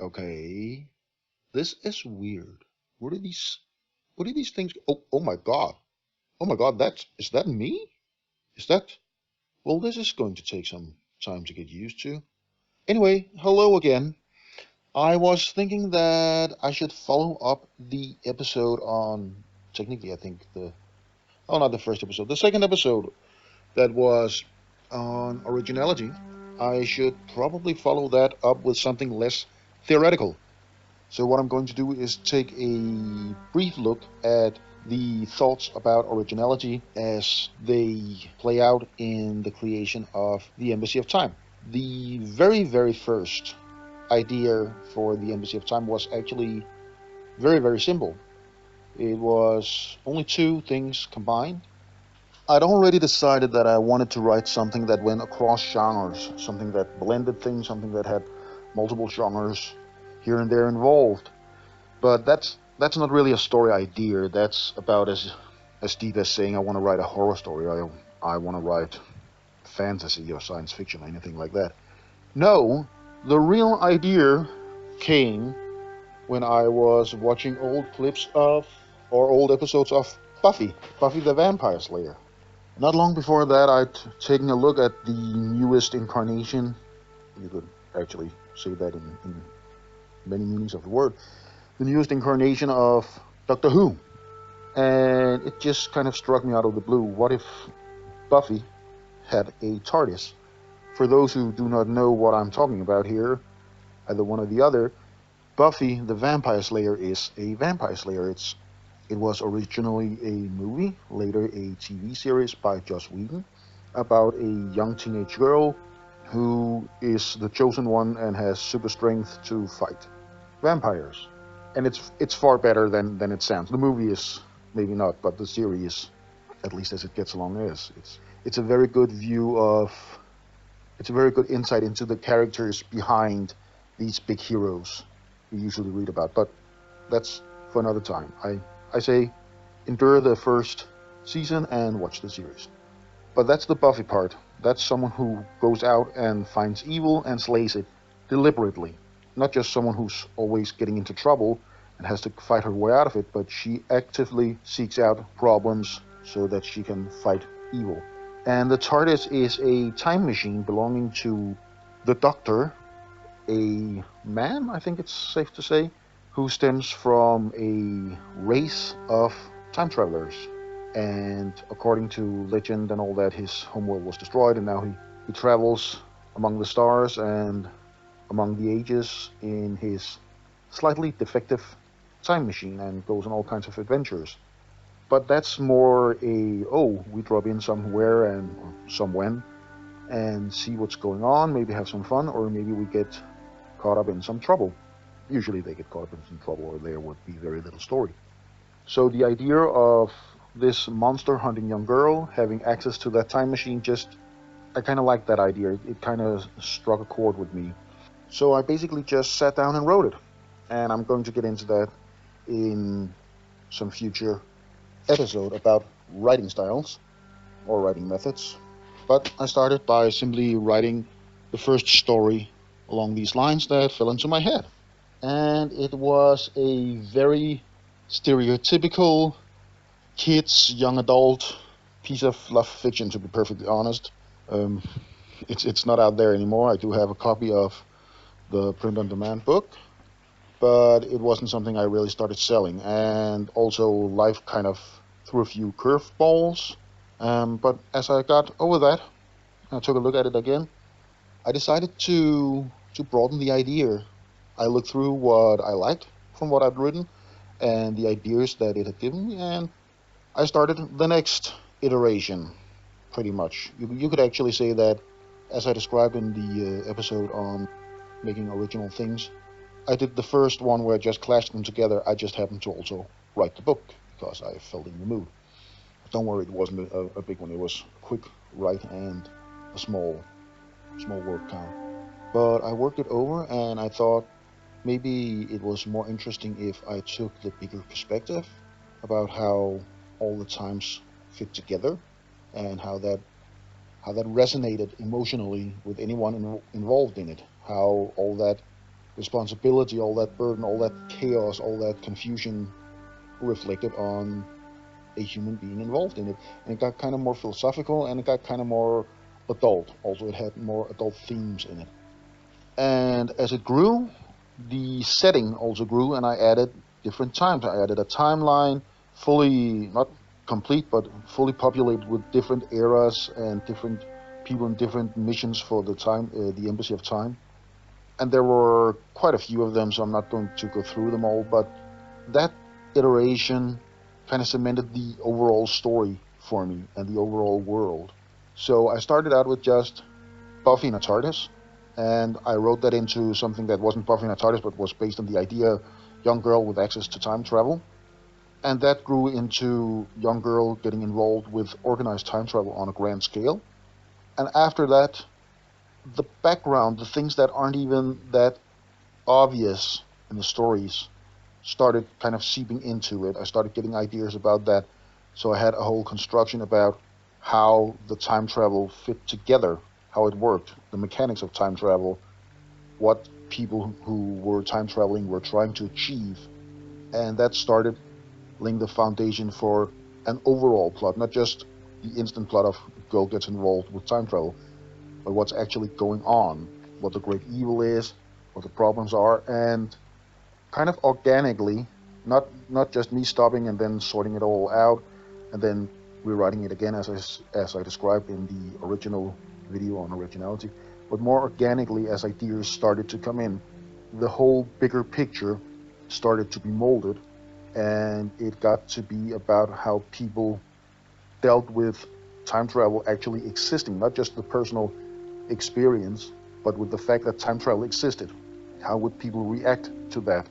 Okay, this is weird. What are these? What are these things? Oh my God! Oh my God! Is that me? Is that? Well, this is going to take some time to get used to. Anyway, hello again. I was thinking that I should follow up the episode on. Technically, I think not the first episode, the second episode that was on originality. I should probably follow that up with something less theoretical. So, what I'm going to do is take a brief look at the thoughts about originality as they play out in the creation of the Embassy of Time. The very, very first idea for the Embassy of Time was actually very, very simple. It was only two things combined. I'd already decided that I wanted to write something that went across genres, something that blended things, something that had multiple genres here and there involved. But that's not really a story idea. That's about as deep as saying I want to write a horror story. I want to write fantasy or science fiction or anything like that. No, the real idea came when I was watching old clips of or old episodes of Buffy the Vampire Slayer. Not long before that, I'd taken a look at the newest incarnation. You could actually say that in many meanings of the word. The newest incarnation of Doctor Who. And it just kind of struck me out of the blue. What if Buffy had a TARDIS? For those who do not know what I'm talking about here, either one or the other, Buffy the Vampire Slayer is a vampire slayer. It was originally a movie, later a TV series by Joss Whedon, about a young teenage girl who is the chosen one and has super strength to fight vampires. And it's far better than it sounds. The movie is maybe not, but the series, at least as it gets along, is. It's a very good view of. It's a very good insight into the characters behind these big heroes we usually read about. But that's for another time. I say endure the first season and watch the series. But that's the Buffy part. That's someone who goes out and finds evil and slays it deliberately. Not just someone who's always getting into trouble and has to fight her way out of it, but she actively seeks out problems so that she can fight evil. And the TARDIS is a time machine belonging to the Doctor, a man, I think it's safe to say, who stems from a race of time travelers. And according to legend and all that, his homeworld was destroyed, and now he travels among the stars and among the ages in his slightly defective time machine and goes on all kinds of adventures. But that's more we drop in somewhere and somewhen and see what's going on, maybe have some fun, or maybe we get caught up in some trouble. Usually they get caught up in some trouble, or there would be very little story. So the idea of this monster hunting young girl having access to that time machine I kind of liked that idea. It kind of struck a chord with me. So I basically just sat down and wrote it. And I'm going to get into that in some future episode about writing styles or writing methods. But I started by simply writing the first story along these lines that fell into my head. And it was a very stereotypical kids, young adult piece of fluff fiction, to be perfectly honest. Um, it's not out there anymore. I do have a copy of the print on demand book, but it wasn't something I really started selling. And also, life kind of threw a few curveballs. But as I got over that, I took a look at it again. I decided to broaden the idea. I looked through what I liked from what I'd written and the ideas that it had given me, and I started the next iteration, pretty much. You could actually say that, as I described in the episode on making original things, I did the first one where I just clashed them together. I just happened to also write the book because I felt in the mood. Don't worry, it wasn't a big one. It was a quick write and a small word count. But I worked it over and I thought maybe it was more interesting if I took the bigger perspective about how all the times fit together and how that resonated emotionally with anyone involved in it. How all that responsibility, all that burden, all that chaos, all that confusion reflected on a human being involved in it. And it got kind of more philosophical, and it got kind of more adult. Also, it had more adult themes in it. And as it grew, the setting also grew, and I added different times. I added a timeline, fully, not complete, but fully populated with different eras and different people in different missions for the Embassy of Time. And there were quite a few of them, so I'm not going to go through them all, but that iteration kind of cemented the overall story for me and the overall world. So I started out with just Buffy in a TARDIS, and I wrote that into something that wasn't Buffy in a TARDIS, but was based on the idea young girl with access to time travel. And that grew into young girl getting involved with organized time travel on a grand scale. And after that, the background, the things that aren't even that obvious in the stories, started kind of seeping into it. I started getting ideas about that. So I had a whole construction about how the time travel fit together, how it worked, the mechanics of time travel, what people who were time traveling were trying to achieve. And that started laying the foundation for an overall plot, not just the instant plot of girl gets involved with time travel, but what's actually going on, what the great evil is, what the problems are, and kind of organically, not just me stopping and then sorting it all out and then rewriting it again as I described in the original video on originality, but more organically as ideas started to come in, the whole bigger picture started to be molded, and it got to be about how people dealt with time travel actually existing, not just the personal experience, but with the fact that time travel existed. How would people react to that?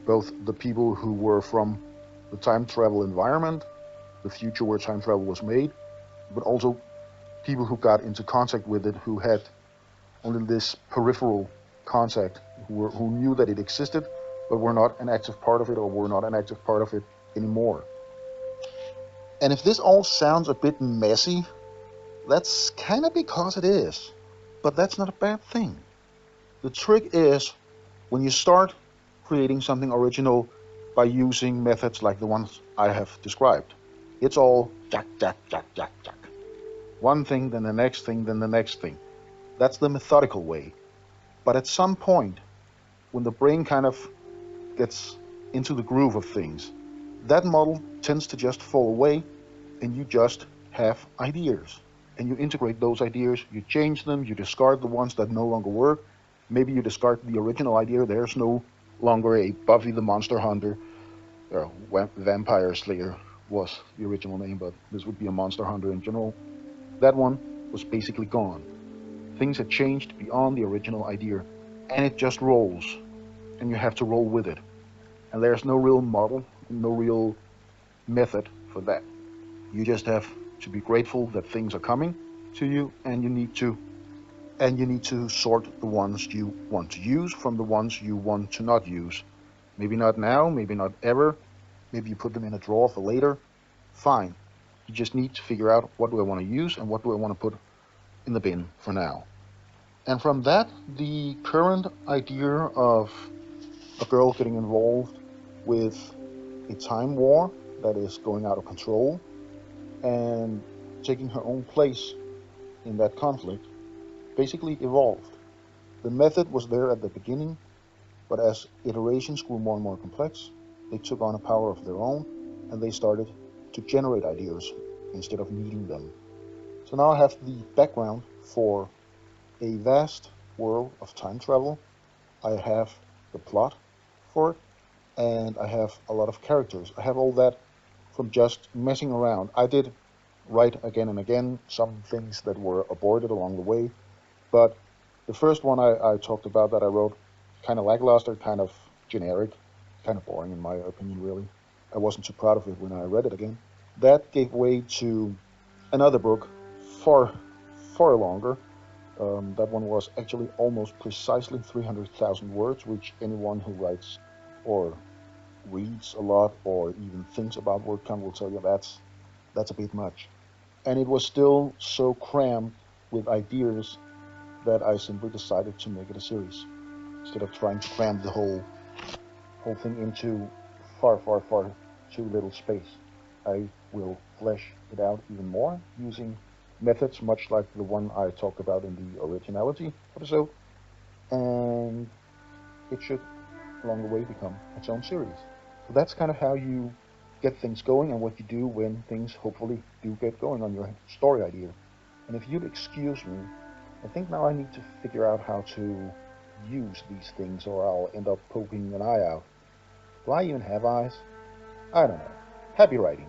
Both the people who were from the time travel environment, the future where time travel was made, but also people who got into contact with it who had only this peripheral contact, who knew that it existed, but were not an active part of it or were not an active part of it anymore. And if this all sounds a bit messy, that's kind of because it is. But that's not a bad thing. The trick is when you start creating something original by using methods like the ones I have described. It's all jack, jack, jack, jack, jack. One thing, then the next thing, then the next thing. That's the methodical way. But at some point, when the brain kind of gets into the groove of things, that model tends to just fall away, and you just have ideas. And you integrate those ideas, you change them, you discard the ones that no longer work. Maybe you discard the original idea. There's no longer a Buffy the Monster Hunter, or Vampire Slayer was the original name, but this would be a Monster Hunter in general. That one was basically gone. Things had changed beyond the original idea, and it just rolls, and you have to roll with it. And there's no real model, no real method for that. You just have to be grateful that things are coming to you, and you need to sort the ones you want to use from the ones you want to not use. Maybe not now, maybe not ever. Maybe you put them in a drawer for later. Fine. You just need to figure out what do I want to use and what do I want to put in the bin for now. And from that, the current idea of a girl getting involved with a time war that is going out of control and taking her own place in that conflict basically evolved. The method was there at the beginning, but as iterations grew more and more complex, they took on a power of their own, and they started to generate ideas instead of needing them. So now I have the background for a vast world of time travel. I have the plot for it, and I have a lot of characters. I have all that from just messing around. I did write again and again some things that were aborted along the way, but the first one I talked about that I wrote, kind of lackluster, kind of generic, kind of boring in my opinion, really. I wasn't too proud of it when I read it again. That gave way to another book, far, far longer. That one was actually almost precisely 300,000 words, which anyone who writes or reads a lot or even thinks about word count will tell you that's a bit much. And it was still so crammed with ideas that I simply decided to make it a series. instead of trying to cram the whole thing into far, far, far too little space. I will flesh it out even more using methods much like the one I talked about in the Originality episode, and it should along the way become its own series. So that's kind of how you get things going and what you do when things hopefully do get going on your story idea. And if you'd excuse me, I think now I need to figure out how to use these things or I'll end up poking an eye out. Do I even have eyes? I don't know. Happy writing.